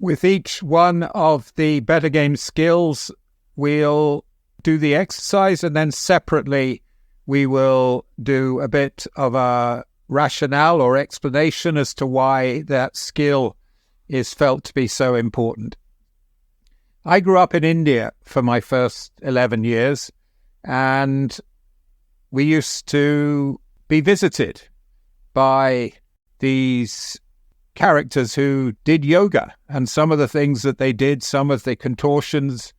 With each one of the Better Game skills, we'll do the exercise, and then separately we will do a bit of a rationale or explanation as to why that skill is felt to be so important. I grew up in India for my first 11 years, and we used to be visited by these characters who did yoga, and some of the things that they did, some of the contortions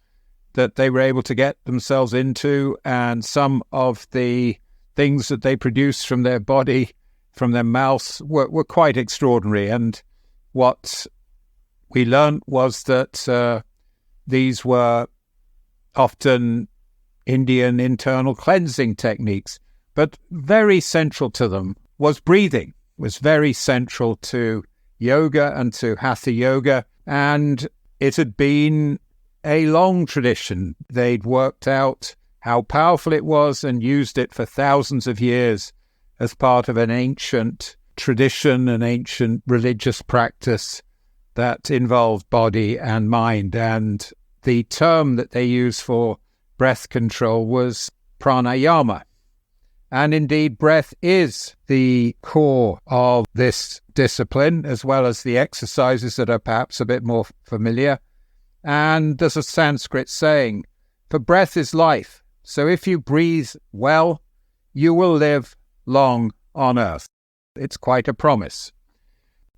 that they were able to get themselves into, and some of the things that they produced from their body, from their mouths, were quite extraordinary. And what we learned was that these were often Indian internal cleansing techniques, but very central to them was breathing, was very central to yoga and to hatha yoga, and it had been a long tradition. They'd worked out how powerful it was and used it for thousands of years as part of an ancient tradition, an ancient religious practice that involved body and mind. And the term that they used for breath control was pranayama. And indeed, breath is the core of this discipline, as well as the exercises that are perhaps a bit more familiar. And there's a Sanskrit saying, for breath is life. So if you breathe well, you will live long on earth. It's quite a promise.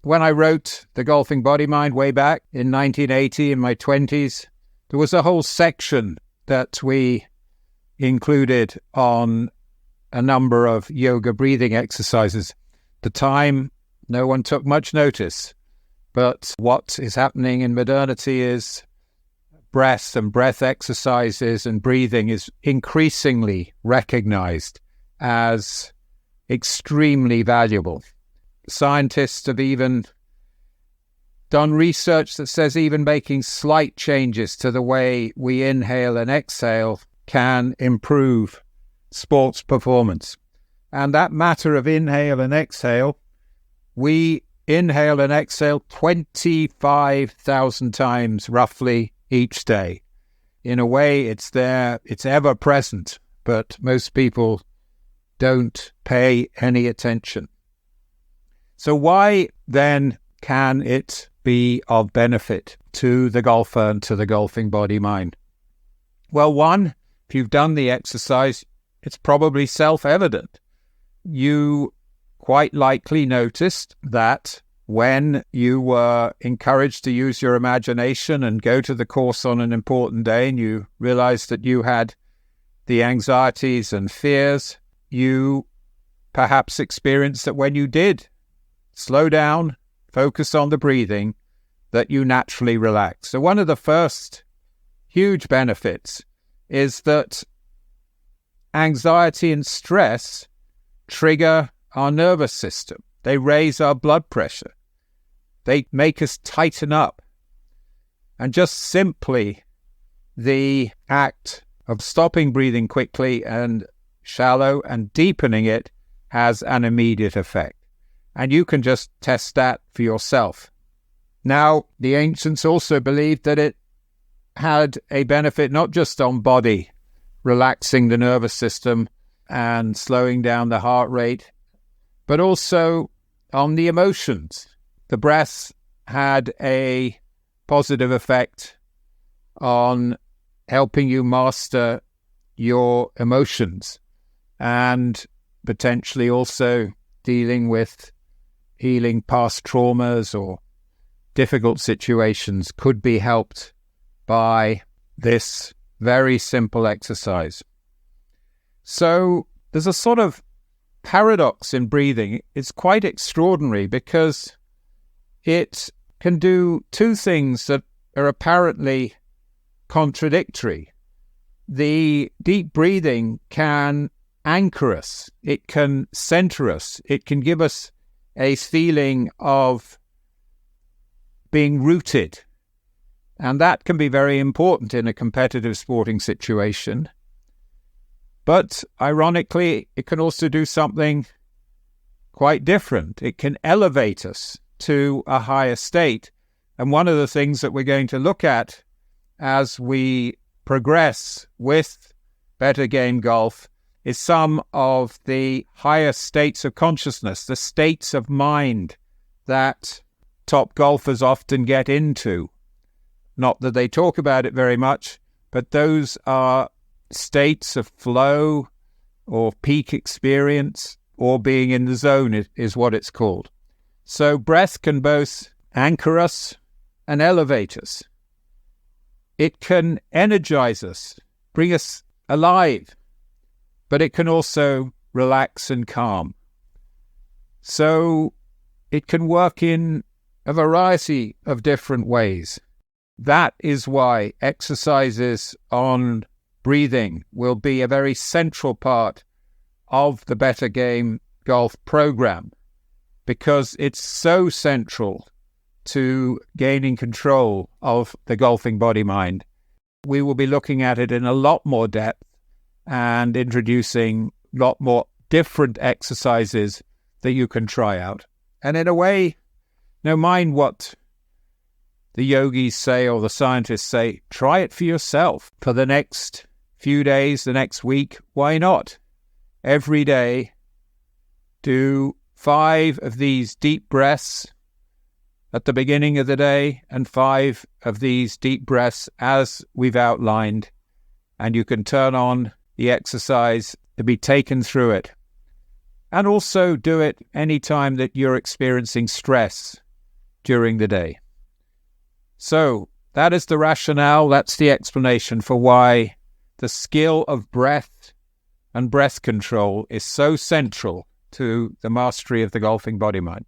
When I wrote The Golfing Body Mind way back in 1980, in my 20s, there was a whole section that we included on a number of yoga breathing exercises. At the time, no one took much notice, but what is happening in modernity is breath and breath exercises and breathing is increasingly recognized as extremely valuable. Scientists have even done research that says even making slight changes to the way we inhale and exhale can improve sports performance. And that matter of inhale and exhale, we inhale and exhale 25,000 times roughly each day. In a way, it's there, it's ever present, but most people don't pay any attention. So why then can it be of benefit to the golfer and to the golfing body mind? Well, one, if you've done the exercise, it's probably self-evident. You quite likely noticed that when you were encouraged to use your imagination and go to the course on an important day, and you realized that you had the anxieties and fears, you perhaps experienced that when you did slow down, focus on the breathing, that you naturally relax. So one of the first huge benefits is that anxiety and stress trigger our nervous system. They raise our blood pressure. They make us tighten up. And just simply the act of stopping breathing quickly and shallow and deepening it has an immediate effect. And you can just test that for yourself. Now, the ancients also believed that it had a benefit not just on body, relaxing the nervous system and slowing down the heart rate, but also on the emotions. The breath had a positive effect on helping you master your emotions and potentially also dealing with healing past traumas or difficult situations could be helped by this very simple exercise. So there's a sort of paradox in breathing. It's quite extraordinary because it can do two things that are apparently contradictory. The deep breathing can anchor us. It can center us. It can give us a feeling of being rooted. And that can be very important in a competitive sporting situation. But ironically, it can also do something quite different. It can elevate us to a higher state And one of the things that we're going to look at as we progress with Better Game Golf is some of the higher states of consciousness, the states of mind that top golfers often get into. Not that they talk about it very much, but those are states of flow or peak experience, or being in the zone is what it's called. So breath can both anchor us and elevate us. It can energize us, bring us alive, but it can also relax and calm. So it can work in a variety of different ways. That is why exercises on breathing will be a very central part of the Better Game Golf program, because it's so central to gaining control of the golfing body-mind. We will be looking at it in a lot more depth and introducing a lot more different exercises that you can try out. And in a way, no mind what the yogis say or the scientists say, try it for yourself for the next few days, the next week. Why not? Every day, do 5 of these deep breaths at the beginning of the day and 5 of these deep breaths as we've outlined. And you can turn on the exercise to be taken through it. And also do it anytime that you're experiencing stress during the day. So that is the rationale. That's the explanation for why the skill of breath and breath control is so central to the mastery of the golfing body mind.